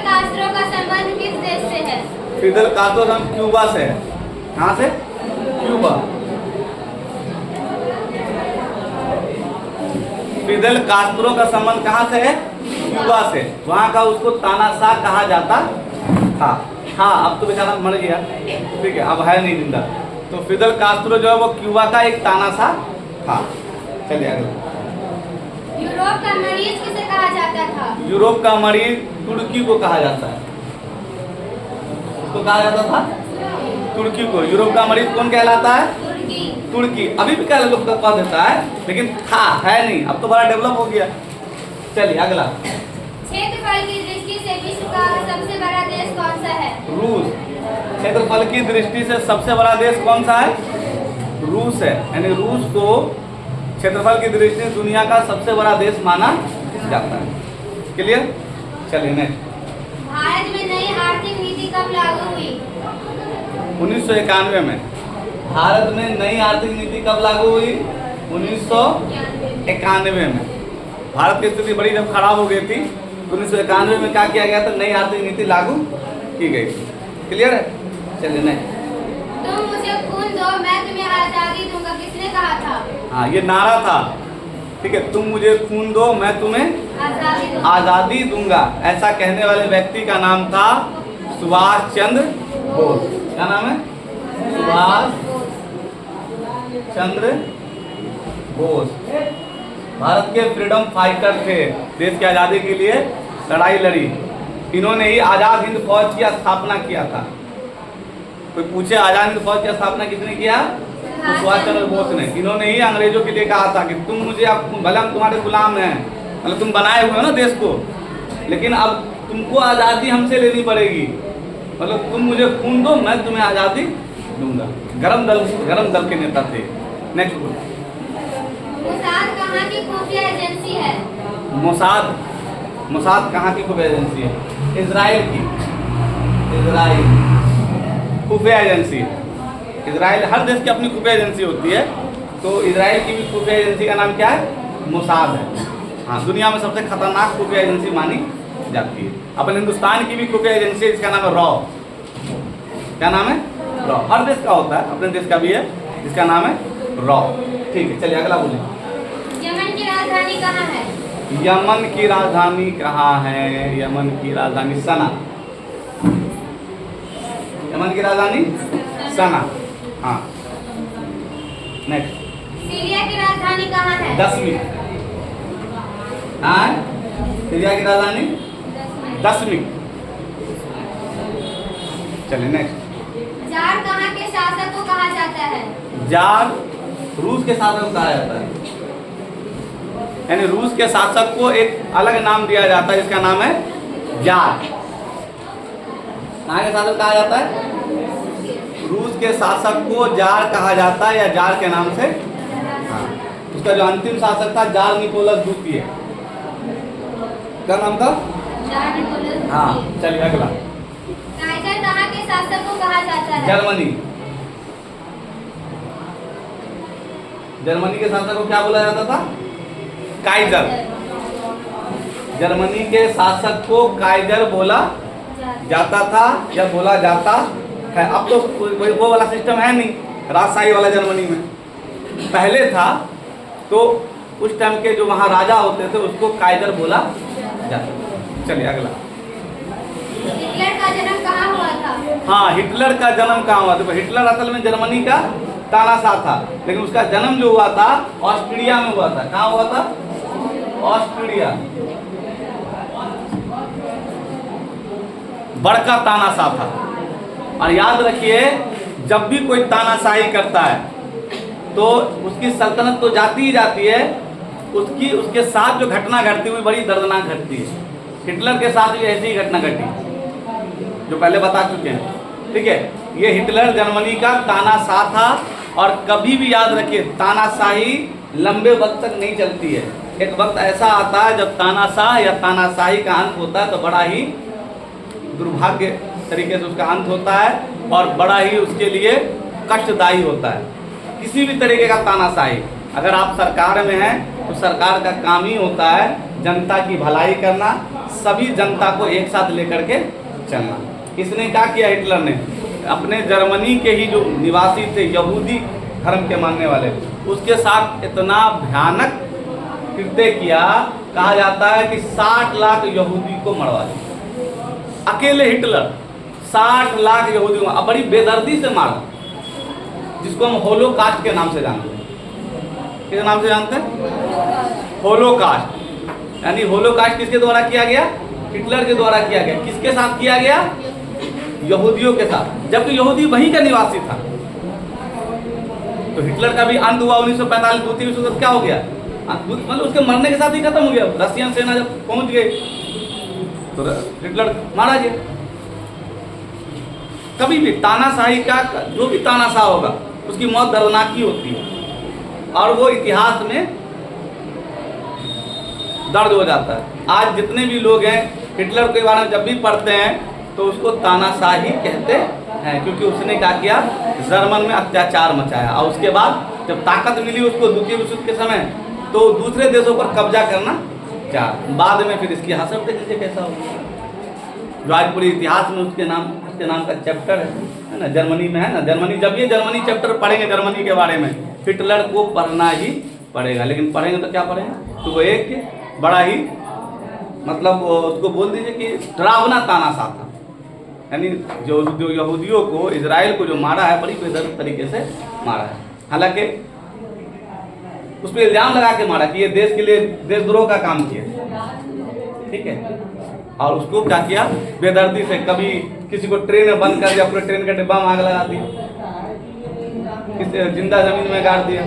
कास्ट्रो का संबंध किस देश से है? फिदल कास्ट्रो हम क्यूबा से है। कहाँ से? क्यूबा। फिदल कास्ट्रो का संबंध कहाँ से है? क्यूबा से। वहाँ का उसको तानाशाह कहा जाता था। हाँ, अब तो बेचारा मर गया, ठीक है, अब है नहीं जिंदा। तो फिदल कास्ट्रो जो है वो क्यूबा का एक तानाशाह था। चलिए आगे। यूरोप का मरीज किसे कहा जाता था? यूरोप का मरीज तुर्की को कहा जाता है। उसको कहा जाता था तुर्की को। यूरोप का मरीज कौन कहलाता है? तुर्की। तुर्की। अभी भी कह लोग कह देता है, लेकिन था, है नहीं, अब तो बड़ा डेवलप हो गया। चलिए अगला। क्षेत्रफल की दृष्टि से विश्व का सबसे बड़ा देश कौन सा है? रूस। क्षेत्रफल की दृष्टि से सबसे बड़ा देश कौन सा है? रूस है। यानी रूस को क्षेत्रफल की दृष्टि से दुनिया का सबसे बड़ा देश माना जाता है। क्लियर? चलिए नेक्स्ट। भारत में नई आर्थिक नीति कब लागू हुई? 1991 में। भारत में नई आर्थिक नीति कब लागू हुई? 1991 में। भारत की स्थिति बड़ी जब खराब हो गई थी, 1991 में क्या किया गया था? नई आर्थिक नीति लागू की गई थी। क्लियर है? चलिए नहीं। तुम मुझे खून दो, मैं तुम्हें आजादी दूंगा, किसने कहा था? हाँ, ये नारा था, ठीक है। तुम मुझे खून दो, मैं तुम्हें आजादी दूंगा। आज़ादी दूंगा। ऐसा कहने वाले व्यक्ति का नाम था सुभाष चंद्र बोस। क्या नाम है? सुभाष चंद्र बोस। भारत के फ्रीडम फाइटर थे, देश की आज़ादी के लिए लड़ाई लड़ी। इन्होंने ही आज़ाद हिंद फौज की स्थापना किया था। कोई पूछे आज़ाद हिंद फौज की स्थापना किसने किया? तो सुभाष चंद्र बोस ने। इन्होंने ही अंग्रेजों के लिए कहा था कि तुम मुझे, अब भले हम तुम्हारे गुलाम हैं, मतलब तुम बनाए हुए हो ना देश को, लेकिन अब तुमको आज़ादी हमसे लेनी पड़ेगी। मतलब तुम मुझे खून दो, मैं तुम्हें आज़ादी दूंगा। गरम दल के नेता थे। नेक्स्ट बोलो। मोसाद कहाँ की खुफिया एजेंसी है? मोसाद कहाँ की खुफिया एजेंसी है? इजराइल की। इजराइल खुफिया एजेंसी। इजराइल, हर देश की अपनी खुफिया एजेंसी होती है, तो इजराइल की भी खुफिया एजेंसी का नाम क्या है? मोसाद है। हाँ, दुनिया में सबसे खतरनाक खुफिया एजेंसी मानी जाती है। अपन हिंदुस्तान की भी खुफिया एजेंसी है, जिसका नाम है रॉ। क्या नाम है? रॉ। हर देश का होता है, अपने देश का भी है, जिसका नाम है रॉ। ठीक है, चलिए अगला बोलिए। यमन की राजधानी कहाँ है? यमन की राजधानी कहाँ है? यमन की राजधानी सना। यमन की राजधानी सना। हाँ, नेक्स्ट। सीरिया की राजधानी कहाँ है? 10वीं। हाँ, सीरिया की राजधानी 10वीं। चलिए नेक्स्ट। जार कहाँ के शासक को कहा जाता है? जार रूस के शासक को कहा जाता है। यानी रूस के शासक को एक अलग नाम दिया जाता है, जिसका नाम है जार। कहाँ के शासक कहा जाता है? रूस के शासक को जार कहा जाता है, या जार के नाम से। हाँ, उसका जो अंतिम शासक था जार निकोलस द्वितीय। क्या नाम था? Tsar Nicholas. हाँ, चलिए अगला। काइजर कहाँ के शासक को कहा जाता है? जर्मनी। जर्मनी के शासक को क्या बोला जाता था? काइजर। जर्मनी के शासक को काइजर बोला जाता था या बोला जाता है। अब तो वो वाला सिस्टम है नहीं, राजशाही वाला जर्मनी में। पहले था, तो उस टाइम के जो वहाँ राजा होते थे उसको काइजर बोला जाता था। चलिए अगला। हिटलर का जन्म कहाँ हुआ था? हाँ, हिटलर का जन्म कहाँ हुआ था? हिटलर असल में जर्मनी का तानाशाह था, लेकिन उसका जन्म जो हुआ था ऑस्ट्रिया में हुआ था। कहाँ हुआ था? ऑस्ट्रिया। बड़का तानाशाह था। और याद रखिए, जब भी कोई तानाशाही करता है तो उसकी सल्तनत तो जाती ही जाती है, उसके साथ जो घटना घटती हुई बड़ी दर्दनाक घटती है। हिटलर के साथ भी ऐसी ही घटना घटी, जो पहले बता चुके हैं। ठीक है, ये हिटलर जर्मनी का तानाशाह था। और कभी भी याद रखिए, तानाशाही लंबे वक्त तक नहीं चलती है। एक वक्त ऐसा आता है जब तानाशाह या तानाशाही का अंत होता है, तो बड़ा ही दुर्भाग्य तरीके से उसका अंत होता है, और बड़ा ही उसके लिए कष्टदायी होता है। किसी भी तरीके का तानाशाही, अगर आप सरकार में हैं तो सरकार का काम ही होता है जनता की भलाई करना, सभी जनता को एक साथ लेकर के चलना। इसने क्या किया हिटलर ने, अपने जर्मनी के ही जो निवासी थे यहूदी धर्म के मानने वाले, उसके साथ इतना भयानक कृत्य किया, कहा जाता है कि 60 लाख यहूदी को मरवा दिया अकेले हिटलर। 60 लाख यहूदी को बड़ी बेदर्दी से मारा, जिसको हम होलोकास्ट के नाम से जानते हैं। किस नाम से जानते हैं? होलोकास्ट। यानी होलोकास्ट किसके द्वारा किया गया? हिटलर के द्वारा किया गया। किसके साथ किया गया? यहूदियों के साथ, जबकि यहूदी वहीं का निवासी था। तो हिटलर का भी अंत हुआ 1945 द्वितीय विश्व युद्ध। क्या हो गया? मतलब उसके मरने के साथ ही खत्म हो गया। रशियन सेना जब पहुंच गई तो हिटलर मारा गया। कभी भी तानाशाही का जो भी तानाशाह होगा उसकी मौत दर्दनाक ही होती है और वो इतिहास में दर्ज हो जाता है। आज जितने भी लोग हैं हिटलर के बारे में जब भी पढ़ते हैं तो उसको तानाशाही कहते हैं, क्योंकि उसने क्या किया, जर्मन में अत्याचार मचाया और उसके बाद जब ताकत मिली उसको द्वितीय विश्व युद्ध के समय तो दूसरे देशों पर कब्जा करना चाहा। बाद में फिर इसकी हासिल देख लीजिए कैसा हो, जो आज पूरे इतिहास में उसके नाम का चैप्टर है ना, जर्मनी में है ना। जर्मनी, जब ये जर्मनी चैप्टर पढ़ेंगे जर्मनी के बारे में, हिटलर को पढ़ना ही पड़ेगा। लेकिन पढ़ेंगे तो क्या पढ़ेंगे? तो वो एक बड़ा ही मतलब उसको बोल दीजिए कि डरावना तानाशाह था। यानी जो यहूदियों को, इजराइल को जो मारा है, बड़ी बेदर्द तरीके से मारा है। हालांकि उस पर इल्जाम लगा के मारा कि ये देश के लिए देशद्रोह का काम किया, ठीक है। और उसको क्या किया, बेदर्दी से कभी किसी को ट्रेन में बंद कर दिया, पूरे ट्रेन का डिब्बा में आग लगा दी, किसी जिंदा जमीन में गाड़ दिया,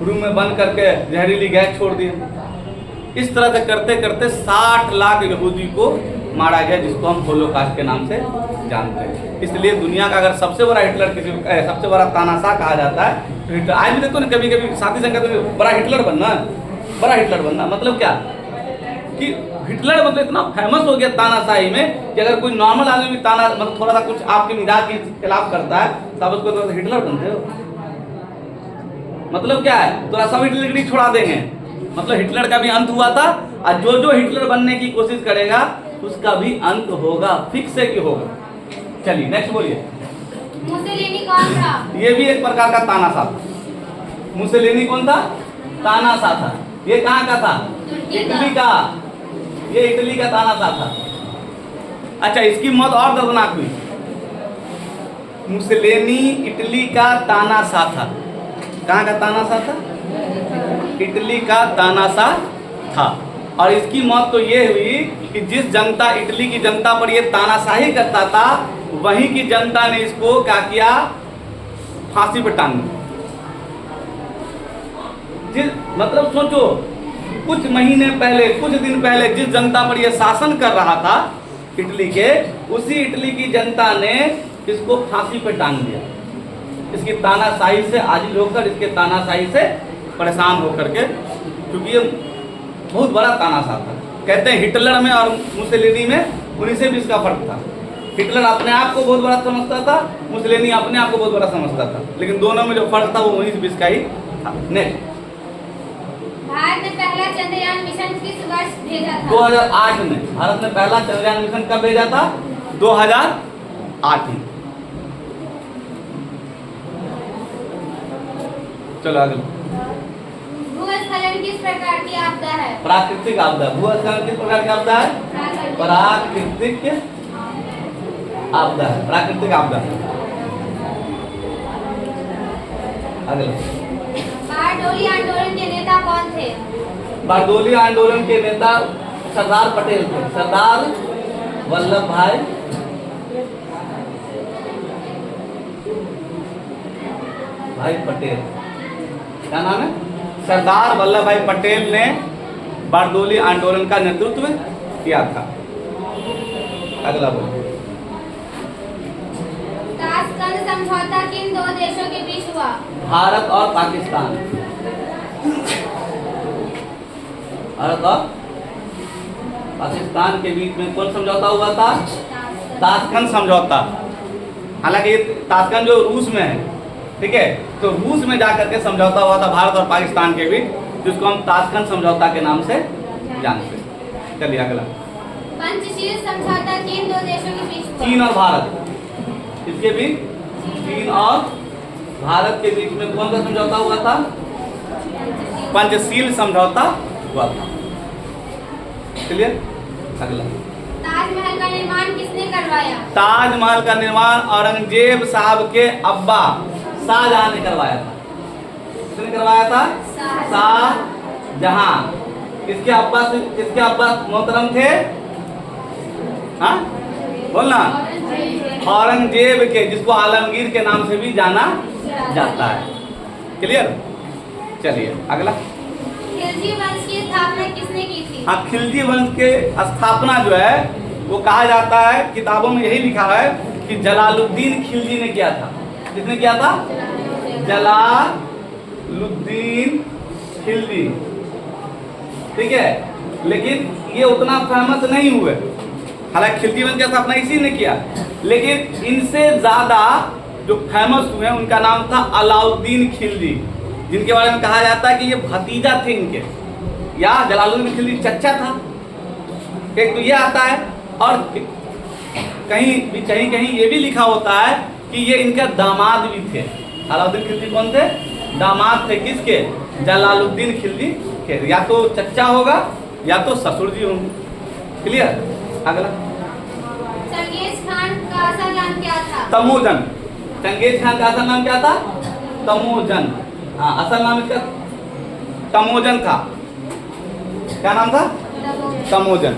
रूम में बंद करके जहरीली गैस छोड़ दिया। इस तरह से करते करते 60 लाख यहूदी को मारा गया, जिसको हम होलोकास्ट के नाम से जानते हैं। इसलिए दुनिया का अगर सबसे बड़ा हिटलर किसी सबसे बड़ा तानाशाह कहा जाता है तो हिटलर। आज भी देखो ना, कभी कभी साथी संगत में बड़ा हिटलर बनना, बड़ा हिटलर बनना मतलब क्या कि हिटलर मतलब इतना फेमस हो गया तानाशाही में कि अगर कोई नॉर्मल आदमी भी ताना मतलब थोड़ा सा कुछ आपके मिजाज के खिलाफ करता है तब उसको तो हिटलर बनते हो। मतलब क्या है, तो सब हिटलर छोड़ा देंगे। मतलब हिटलर का भी अंत हुआ था और जो जो हिटलर बनने की कोशिश करेगा उसका भी अंत होगा, फिक्स है कि होगा। चलिए नेक्स्ट बोलिए। मुसोलिनी कौन था? ये भी एक प्रकार का तानाशाह था। मुसोलिनी कौन था? तानाशाह था। ये कहाँ का था? इटली का। ये इटली का तानाशाह था। अच्छा, इसकी मौत और दर्दनाक हुई। मुसोलिनी इटली का तानाशाह था। कहाँ का तानाशाह था? इटली का तानाशाह था। और इसकी मौत तो ये हुई कि जिस जनता, इटली की जनता पर ये तानाशाही करता था, वहीं की जनता ने इसको क्या किया, फांसी पर टांग दिया। मतलब सोचो, कुछ महीने पहले, कुछ दिन पहले जिस जनता पर यह शासन कर रहा था इटली के, उसी इटली की जनता ने इसको फांसी पर टांग दिया। इसकी तानाशाही से आजिज होकर, इसके तानाशाही से परेशान होकर के, क्योंकि ये बहुत बड़ा तानाशाह था। कहते हैं हिटलर में और मुसोलिनी में 19-20 का फर्क था। हिटलर अपने आप को बहुत बड़ा समझता था, मुसोलिनी अपने आप को बहुत बड़ा समझता था, लेकिन दोनों में जो फर्क था वो 19-20 का ही था। नेक्स्ट, भारत ने पहला चंद्रयान मिशन किस वर्ष भेजा था? 2008 में। भारत ने पहला चंद्रयान मिशन कब भेजा था? 2008 में। चलो आगे। भूस्खलन किस प्रकार की आपदा है? प्राकृतिक आपदा। भूस्खलन किस प्रकार की आपदा है? प्राकृतिक आपदा है। प्राकृतिक आपदा। अगला, बारडोली आंदोलन के नेता कौन थे? बारडोली आंदोलन के नेता सरदार पटेल थे। सरदार वल्लभ भाई पटेल। क्या नाम है? सरदार वल्लभ भाई पटेल ने बारडोली आंदोलन का नेतृत्व किया था। अगला बोलो। ताशकंद समझौता किन दो देशों के बीच हुआ? भारत और पाकिस्तान। भारत और पाकिस्तान के बीच में कौन समझौता हुआ था? ताशकंद समझौता। हालांकि ताशकंद जो रूस में है, ठीक है, तो रूस में जाकर के समझौता हुआ था भारत और पाकिस्तान के बीच, जिसको हम ताशकंद समझौता के नाम से जानते हैं। चलिए अगला। पंचशील समझौता किन दो देशों के बीच हुआ? चीन और भारत, किसके बीच? चीन और भारत के बीच में कौन सा समझौता हुआ था? पंचशील समझौता हुआ था। क्लियर? अगला, ताजमहल का निर्माण किसने करवाया? ताजमहल का निर्माण औरंगजेब साहब के अब्बा शाहजहां ने करवाया था। किसने करवाया था? शाहजहां। किसके अब्बा मोहतरम थे? हाँ बोलना। औरंगजेब के, जिसको आलमगीर के नाम से भी जाना जाता है। क्लियर? चलिए अगला। खिलजी वंश की स्थापना किसने की थी? हाँ, खिलजी वंश के स्थापना जो है वो कहा जाता है, किताबों में यही लिखा है कि जलालुद्दीन खिलजी ने किया था। किसने किया था? जलालुद्दीन खिलजी। ठीक है, लेकिन ये उतना फेमस नहीं हुए। हालांकि खिलजी वंश की स्थापना इसी ने किया, लेकिन इनसे ज्यादा जो फेमस हुए उनका नाम था अलाउद्दीन खिलजी, जिनके बारे में कहा जाता है कि ये भतीजा थे इनके, या जलालुद्दीन खिलजी चच्चा था। एक तो ये आता है, और कहीं ये भी लिखा होता है कि ये इनका दामाद भी थे। अलाउद्दीन खिलजी कौन थे? दामाद थे किसके? जलालुद्दीन खिलजी के। या तो चच्चा होगा या तो ससुर जी होंगे। क्लियर? अगला। चंगेज खान का असल नाम क्या था? तमोजन। चंगेज खान का असल नाम क्या था? तमोजन। हाँ, असल नाम इसका तमोजन था। क्या नाम था? तमोजन।